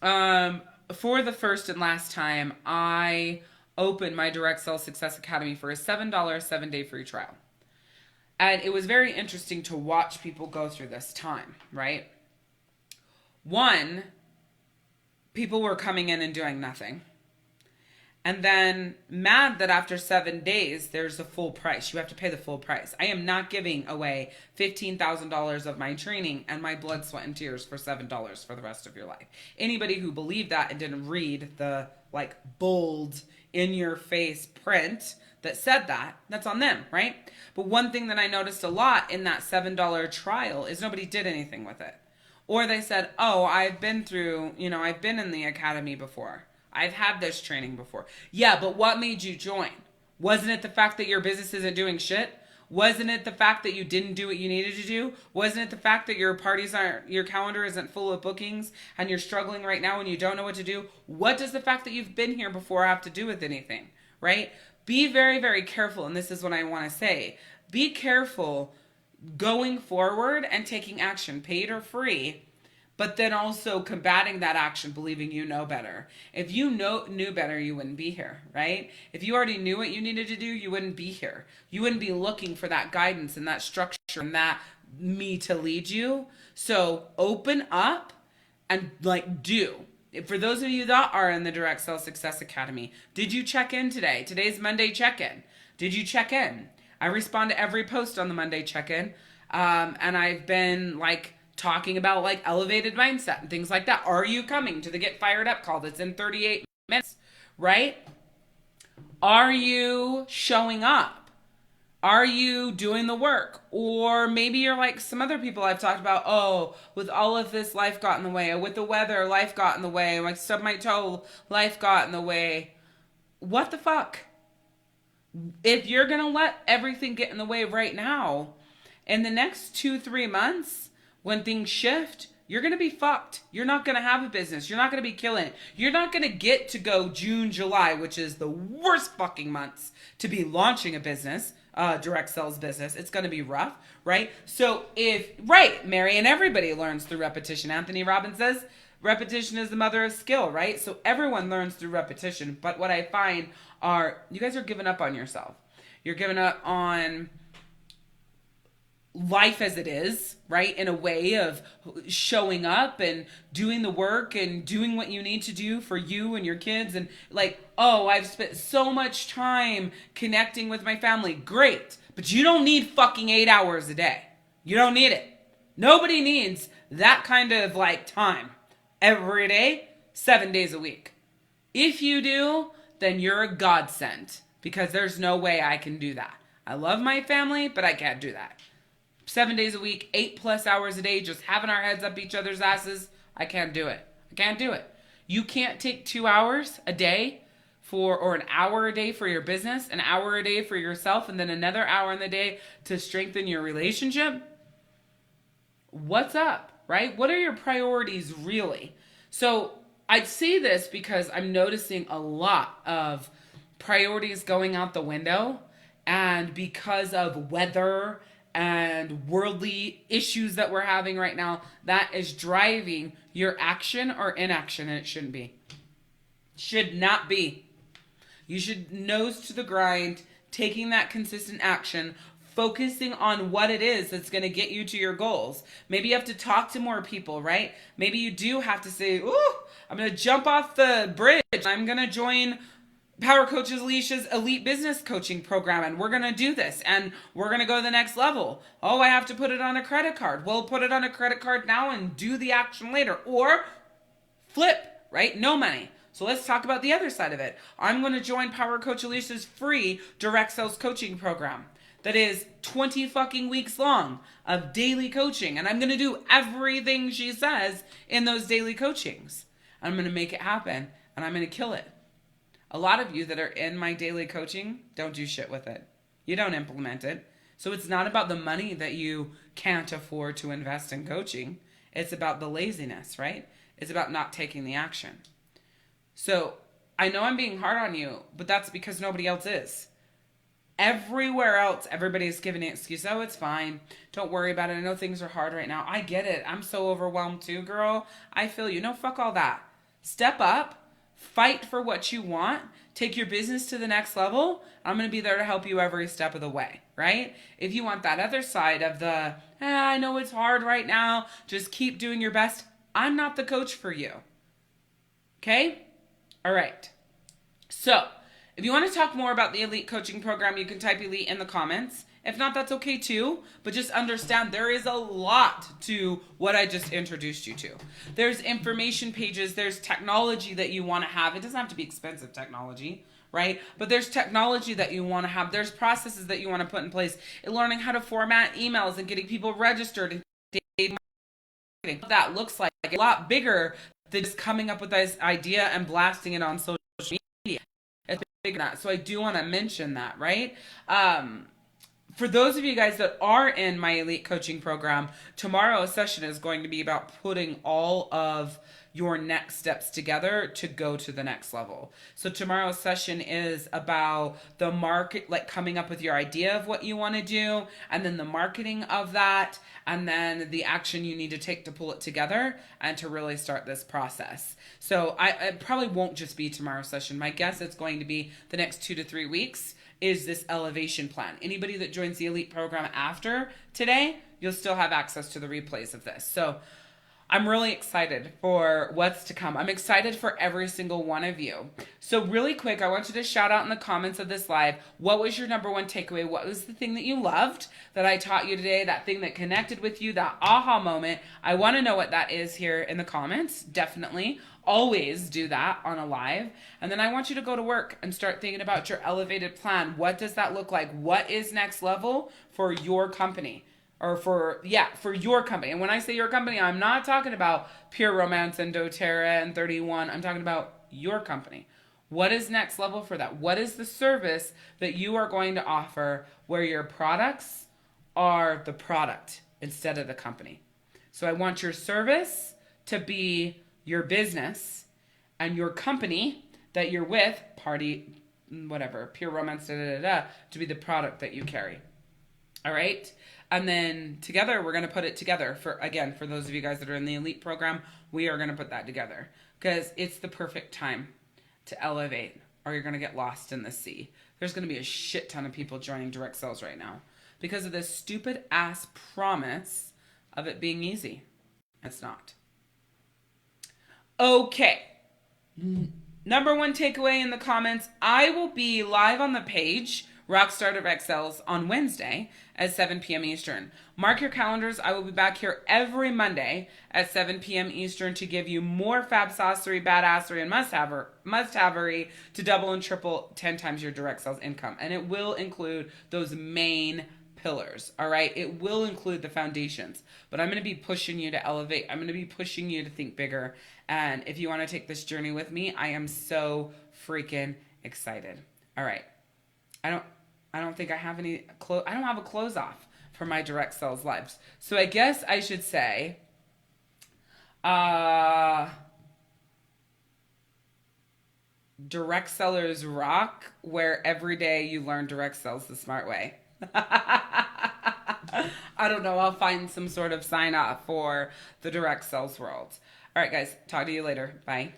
Speaker 1: For the first and last time, I opened my Direct Sales Success Academy for a $7 7-day free trial. And it was very interesting to watch people go through this time, right? One, people were coming in and doing nothing. And then mad that after 7 days, there's a full price. You have to pay the full price. I am not giving away $15,000 of my training and my blood, sweat, and tears for $7 for the rest of your life. Anybody who believed that and didn't read the bold in your face print that said that, that's on them, right? But one thing that I noticed a lot in that $7 trial is nobody did anything with it. Or they said, oh, I've been in the academy before. I've had this training before. Yeah, but what made you join? Wasn't it the fact that your business isn't doing shit? Wasn't it the fact that you didn't do what you needed to do? Wasn't it the fact that your calendar isn't full of bookings and you're struggling right now and you don't know what to do? What does the fact that you've been here before have to do with anything, right? Be very, very careful. And this is what I want to say. Be careful going forward and taking action, paid or free, but then also combating that action, believing you know better. If you knew better, you wouldn't be here, right? If you already knew what you needed to do, you wouldn't be here. You wouldn't be looking for that guidance and that structure and that me to lead you. So open up and do. For those of you that are in the Direct Sales Success Academy, did you check in today? Today's Monday check-in. Did you check in? I respond to every post on the Monday check-in. And I've been talking about elevated mindset and things like that. Are you coming to the Get Fired Up call that's in 38 minutes, right? Are you showing up? Are you doing the work? Or maybe you're like some other people I've talked about, oh, with all of this, life got in the way. Or with the weather, life got in the way. I stubbed my toe, life got in the way. What the fuck? If you're going to let everything get in the way right now, in the next 2-3 months, when things shift, you're going to be fucked. You're not going to have a business. You're not going to be killing it. You're not going to get to go June, July, which is the worst fucking months to be launching a business, direct sales business. It's going to be rough, right? So Mary, and everybody learns through repetition. Anthony Robbins says, repetition is the mother of skill, right? So everyone learns through repetition. But what I find are you guys are giving up on yourself. You're giving up on life as it is, right? In a way of showing up and doing the work and doing what you need to do for you and your kids. And I've spent so much time connecting with my family. Great. But you don't need fucking 8 hours a day. You don't need it. Nobody needs that kind of time every day, 7 days a week. If you do, then you're a godsend, because there's no way I can do that. I love my family, but I can't do that. 7 days a week, 8+ hours a day, just having our heads up each other's asses. I can't do it. I can't do it. You can't take 2 hours a day or an hour a day for your business, an hour a day for yourself, and then another hour in the day to strengthen your relationship. What's up, right? What are your priorities really? So I'd say this because I'm noticing a lot of priorities going out the window, and because of weather and worldly issues that we're having right now, that is driving your action or inaction, and it shouldn't be. Should not be. You should nose to the grind, taking that consistent action, focusing on what it is that's going to get you to your goals. Maybe you have to talk to more people, right? Maybe you do have to say, ooh, I'm going to jump off the bridge. I'm going to join Power Coach Alishia's elite business coaching program, and we're going to do this, and we're going to go to the next level. Oh, I have to put it on a credit card. Well, put it on a credit card now and do the action later. Or flip, right? No money. So let's talk about the other side of it. I'm going to join Power Coach Alicia's free direct sales coaching program that is 20 fucking weeks long of daily coaching. And I'm going to do everything she says in those daily coachings. I'm going to make it happen, and I'm going to kill it. A lot of you that are in my daily coaching don't do shit with it. You don't implement it. So it's not about the money that you can't afford to invest in coaching. It's about the laziness, right? It's about not taking the action. So I know I'm being hard on you, but that's because nobody else is. Everywhere else, everybody's giving an excuse. Oh, it's fine. Don't worry about it. I know things are hard right now. I get it. I'm so overwhelmed too, girl. I feel you. No, fuck all that. Step up. Fight for what you want. Take your business to the next level. I'm going to be there to help you every step of the way, right? If you want that other side of the, I know it's hard right now, just keep doing your best, I'm not the coach for you. Okay? All right. So if you want to talk more about the elite coaching program, you can type elite in the comments. If not, that's okay too. But just understand there is a lot to what I just introduced you to. There's information pages. There's technology that you want to have. It doesn't have to be expensive technology, right? But there's technology that you want to have. There's processes that you want to put in place. Learning how to format emails and getting people registered and marketing. What that looks like a lot bigger than just coming up with this idea and blasting it on social media. It's bigger than that. So I do want to mention that, right? For those of you guys that are in my elite coaching program, tomorrow's session is going to be about putting all of your next steps together to go to the next level. So tomorrow's session is about the market, like coming up with your idea of what you want to do, and then the marketing of that, and then the action you need to take to pull it together and to really start this process. So I probably won't just be tomorrow's session. My guess it's going to be the next 2 to 3 weeks is this elevation plan. Anybody that joins the elite program after today, you'll still have access to the replays of this. So I'm really excited for what's to come. I'm excited for every single one of you. So really quick, I want you to shout out in the comments of this live, what was your number one takeaway? What was the thing that you loved that I taught you today? That thing that connected with you, that aha moment. I want to know what that is here in the comments. Definitely. Always do that on a live. And then I want you to go to work and start thinking about your elevated plan. What does that look like? What is next level for your company? Or for your company. And when I say your company, I'm not talking about Pure Romance and doTERRA and 31. I'm talking about your company. What is next level for that? What is the service that you are going to offer where your products are the product instead of the company? So I want your service to be your business, and your company that you're with, party, whatever, Pure Romance, to be the product that you carry. All right? And then together, we're going to put it together. For those of you guys that are in the elite program, we are going to put that together because it's the perfect time to elevate, or you're going to get lost in the sea. There's going to be a shit ton of people joining direct sales right now because of this stupid ass promise of it being easy. It's not. Okay. Number one takeaway in the comments, I will be live on the page Rockstar Direct Sales on Wednesday at 7 p.m. Eastern. Mark your calendars. I will be back here every Monday at 7 p.m. Eastern to give you more fab saucery, badassery, and must-havery to double and triple 10 times your direct sales income. And it will include those main pillars, all right? It will include the foundations, but I'm going to be pushing you to elevate. I'm going to be pushing you to think bigger. And if you want to take this journey with me, I am so freaking excited. All right. I don't think I have any I don't have a close off for my direct sales lives. So I guess I should say, direct sellers rock, where every day you learn direct sales the smart way. I don't know. I'll find some sort of sign off for the direct sales world. All right, guys. Talk to you later. Bye.